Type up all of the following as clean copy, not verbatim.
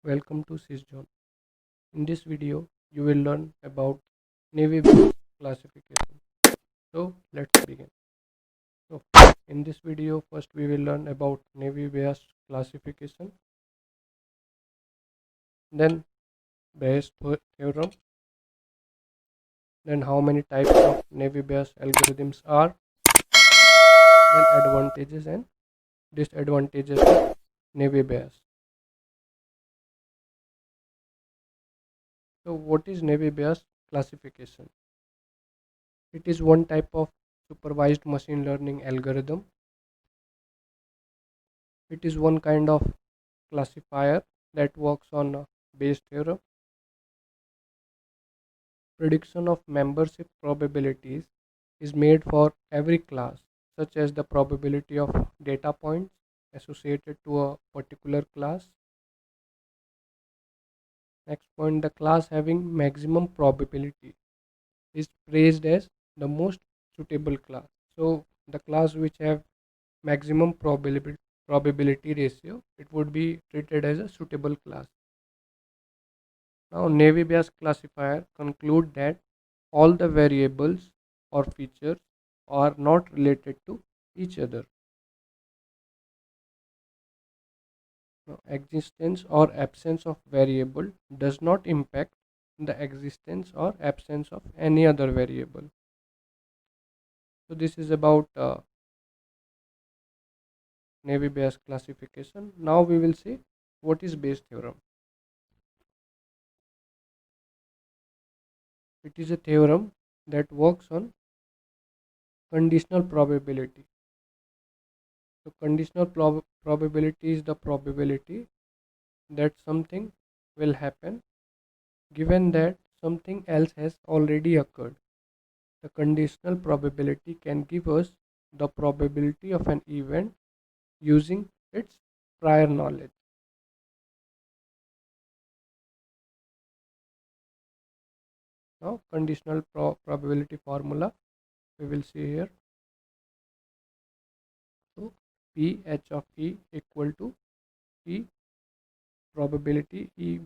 Welcome to SysJohn. In this video, you will learn about Navy Bayes classification. So let's begin. So in this video, first we will learn about Navy Bayes classification, then Bayes theorem, then how many types of Navy Bayes algorithms are, then advantages and disadvantages of Navy Bayes. So what is Navy Bayes classification? It is one type of supervised machine learning algorithm. It is one kind of classifier that works on a Bayes theorem. Prediction of membership probabilities is made for every class, such as the probability of data points associated to a particular class. Next point, the class having maximum probability is praised as the most suitable class. So the class which have maximum probability ratio, it would be treated as a suitable class. Now Navy Bayes classifier conclude that all the variables or features are not related to each other. Now, existence or absence of variable does not impact the existence or absence of any other variable. So this is about Navy Bayes classification. Now we will see what is Bayes theorem. It is a theorem that works on conditional probability. So conditional probability is the probability that something will happen given that something else has already occurred. The conditional probability can give us the probability of an event using its prior knowledge. Now conditional probability formula we will see here. So P H of E equal to P probability E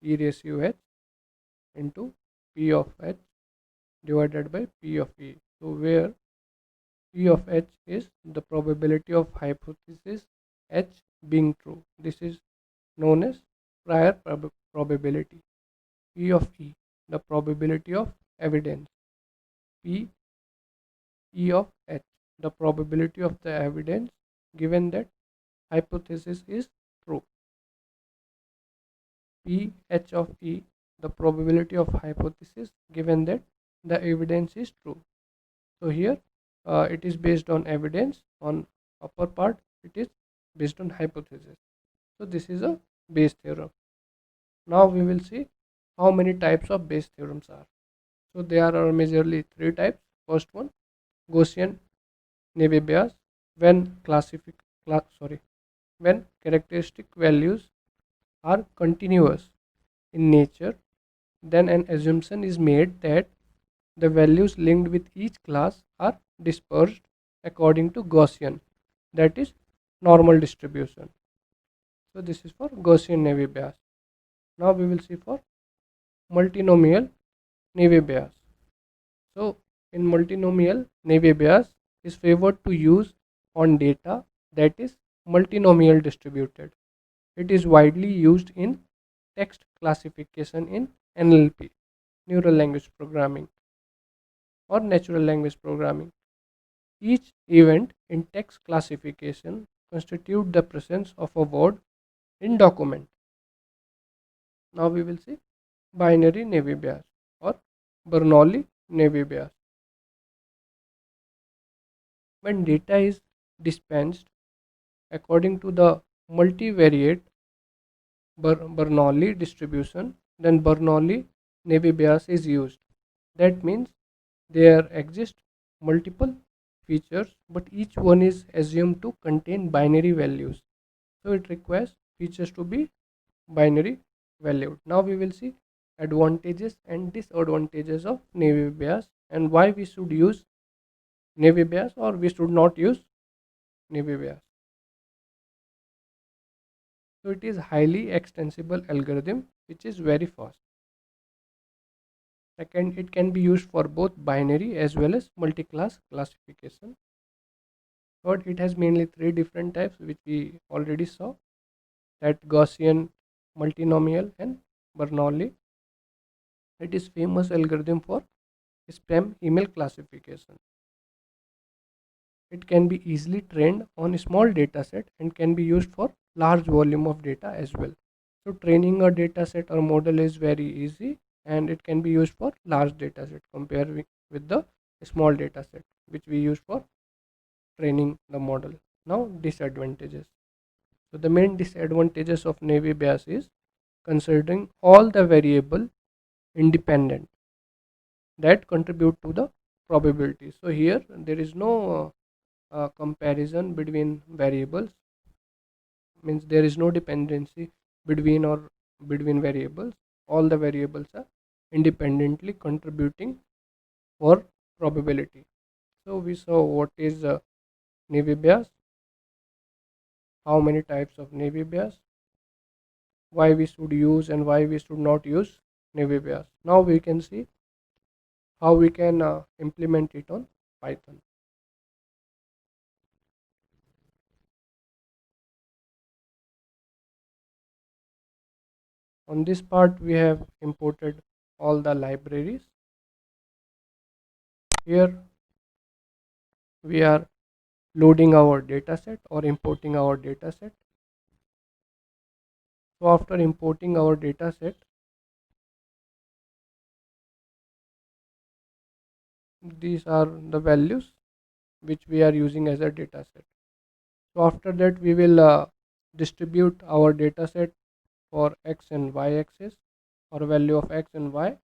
ratio H into P of H divided by P of E. So where P of H is the probability of hypothesis H being true. This is known as prior probability. P of E, the probability of evidence. P E of H, the probability of the evidence given that hypothesis is true. P H of E, the probability of hypothesis given that the evidence is true. So here it is based on evidence, on upper part it is based on hypothesis. So this is a Bayes theorem. Now we will see how many types of Bayes theorems are. So there are majorly three types. First one, Gaussian Navy Bayes. When when characteristic values are continuous in nature, then an assumption is made that the values linked with each class are dispersed according to Gaussian, that is normal distribution. So this is for Gaussian Navy Bayes. Now we will see for multinomial Navy Bayes. So in multinomial, Navy Bayes is favored to use on data that is multinomial distributed. It is widely used in text classification in NLP, neural language programming, or natural language programming. Each event in text classification constitutes the presence of a word in document. Now we will see binary Navy Bayes or Bernoulli Navy Bayes. When data is dispensed according to the multivariate Bernoulli distribution, then Bernoulli Navy Bayes is used. That means there exist multiple features, but each one is assumed to contain binary values. So it requires features to be binary valued. Now we will see advantages and disadvantages of Navy Bayes and why we should use Navy Bayes or we should not use Navy Bayes. So it is highly extensible algorithm which is very fast. Second, it can be used for both binary as well as multi-class classification. Third, it has mainly three different types which we already saw, that Gaussian, multinomial and Bernoulli. It is famous algorithm for spam email classification. It can be easily trained on a small data set and can be used for large volume of data as well. So training a data set or model is very easy, and it can be used for large data set compared with the small data set which we use for training the model. Now disadvantages. So the main disadvantages of Naive Bayes is considering all the variable independent that contribute to the probability. So here there is no comparison between variables, means there is no dependency between variables. All the variables are independently contributing for probability. So we saw what is Naive Bayes, how many types of Naive Bayes, why we should use and why we should not use Naive Bayes. Now we can see how we can implement it on Python. On this part we have imported all the libraries. Here we are loading our dataset or importing our dataset. So after importing our dataset, these are the values which we are using as a dataset. So after that we will distribute our dataset for x and y axis, or value of x and y.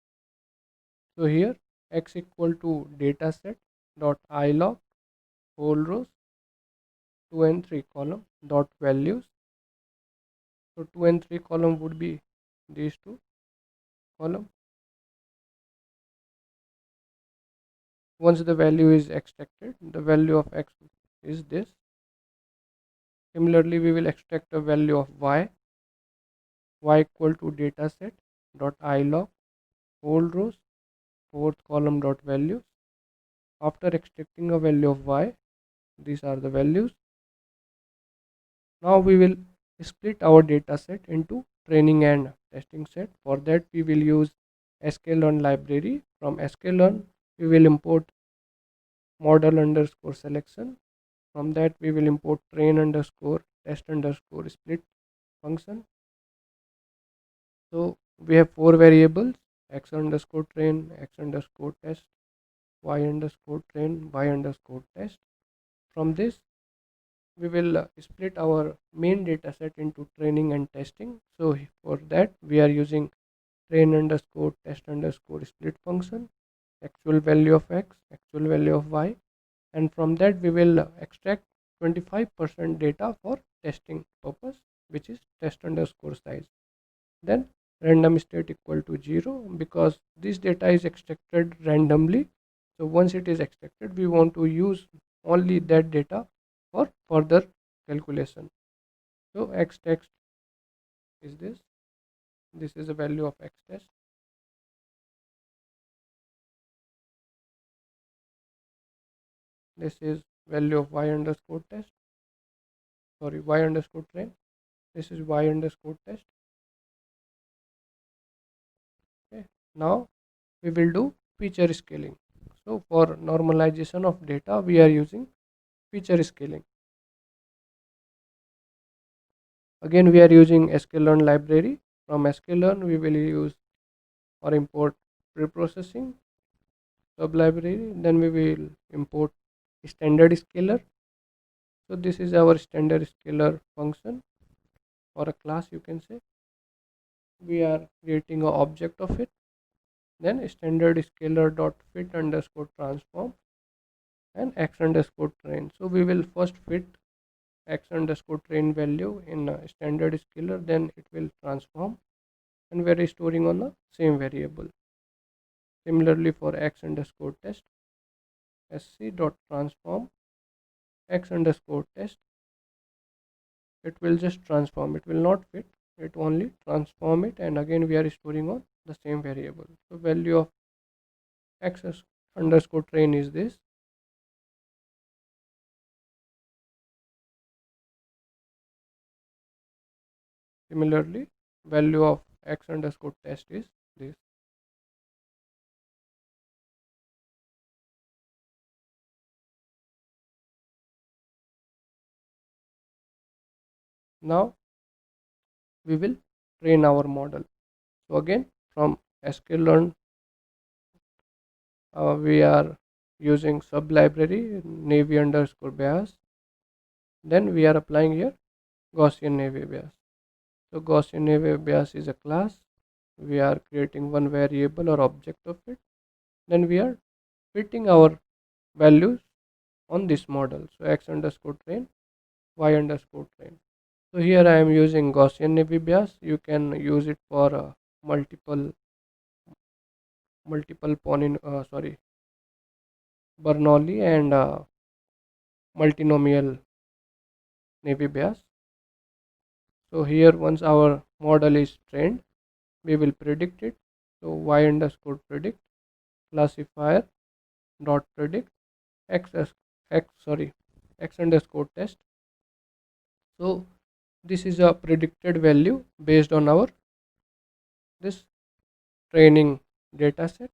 So here x equal to dataset dot ilog whole rows 2 and 3 column dot values. So 2 and 3 column would be these two column. Once the value is extracted, the value of x is this. Similarly, we will extract a value of y equal to dataset dot ilog whole rows fourth column dot values. After extracting a value of y, these are the values. Now we will split our dataset into training and testing set. For that we will use sklearn library. From sklearn we will import model underscore selection. From that we will import train underscore test underscore split function. So we have four variables: x underscore train, x underscore test, y underscore train, y underscore test. From this we will split our main dataset into training and testing. So for that we are using train underscore test underscore split function, actual value of x, actual value of y, and from that we will extract 25% data for testing purpose, which is test underscore size. Then random state equal to 0, because this data is extracted randomly. So once it is extracted, we want to use only that data for further calculation. So x test is this is a value of x test. This is value of y underscore test, sorry, y underscore train. This is y underscore test. Okay, now we will do feature scaling. So for normalization of data we are using feature scaling. Again we are using sklearn library. From sklearn we will use or import preprocessing sub library. Then we will import standard scaler. So this is our standard scaler function, or a class you can say. We are creating an object of it. Then standard scaler dot fit underscore transform and x underscore train. So we will first fit x underscore train value in a standard scaler, then it will transform, and we are storing on the same variable. Similarly for x underscore test, sc dot transform x underscore test it will just transform, it will not fit, it only transform it, and again we are storing on the same variable. So value of x underscore train is this. Similarly, value of x underscore test is this. Now we will train our model. So again, from sklearn, we are using sub library navy underscore Bayes. Then we are applying here Gaussian navy Bayes. So Gaussian navy Bayes is a class. We are creating one variable or object of it. Then we are fitting our values on this model. So x underscore train, y underscore train. So here I am using Gaussian navy Bayes. You can use it for multiple Bernoulli and multinomial navy Bayes. So here once our model is trained, we will predict it. So y underscore predict classifier dot predict x underscore test. So this is a predicted value based on our this training data set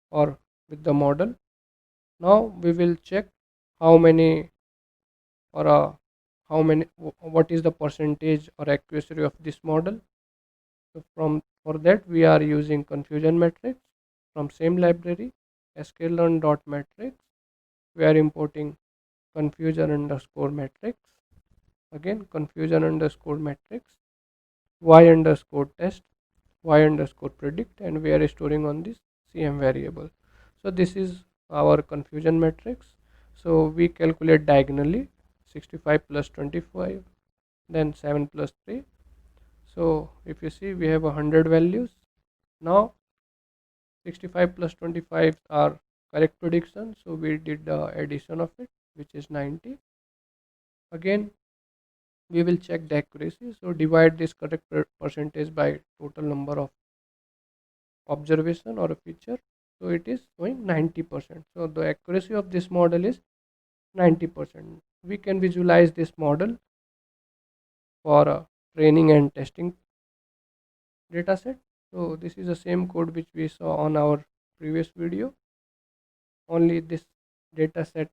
or with the model. Now we will check how many or what is the percentage or accuracy of this model. So from for that we are using confusion matrix from same library sklearn.matrix. We are importing confusion underscore matrix, again confusion underscore matrix, y underscore test, y underscore predict, and we are storing on this cm variable. So this is our confusion matrix. So we calculate diagonally 65 plus 25, then 7 plus 3. So if you see, we have 100 values. Now 65 plus 25 are correct prediction, so we did the addition of it, which is 90. Again we will check the accuracy. So divide this correct percentage by total number of observation or a feature. So it is showing 90%. So the accuracy of this model is 90%. We can visualize this model for training and testing data set. So this is the same code which we saw on our previous video, only this data set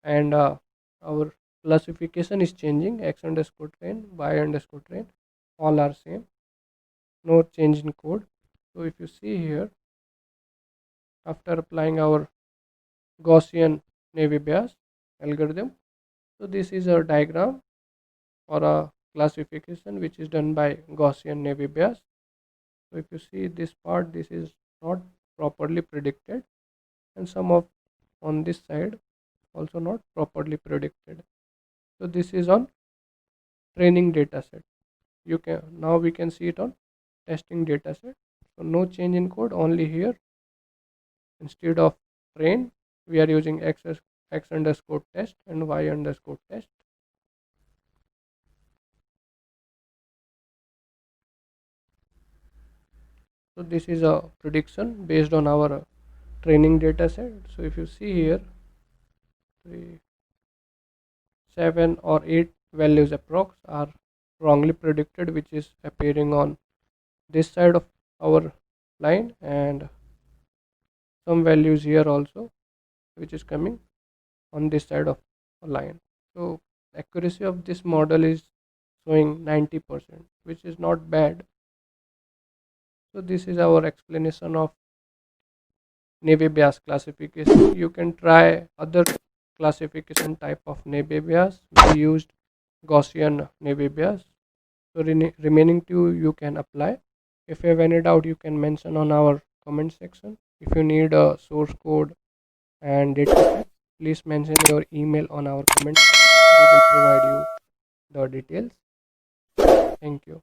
and our classification is changing. X underscore train, y underscore train, all are same, no change in code. So if you see here, after applying our Gaussian navy Bayes algorithm, so this is a diagram or a classification which is done by Gaussian navy Bayes. So if you see this part, this is not properly predicted, and some of on this side also not properly predicted. So this is on training data set. You can now we can see it on testing data set. So no change in code, only here instead of train we are using x underscore test and y underscore test. So this is a prediction based on our training data set. So if you see here, 3, 7 or 8 values approx are wrongly predicted, which is appearing on this side of our line, and some values here also which is coming on this side of a line. So accuracy of this model is showing 90%, which is not bad. So this is our explanation of navy Bayes classification. You can try other classification type of navy Bayes. We used Gaussian navy Bayes. So remaining two you can apply. If you have any doubt, you can mention on our comment section. If you need a source code and data set, please mention your email on our comment section. We will provide you the details. Thank you.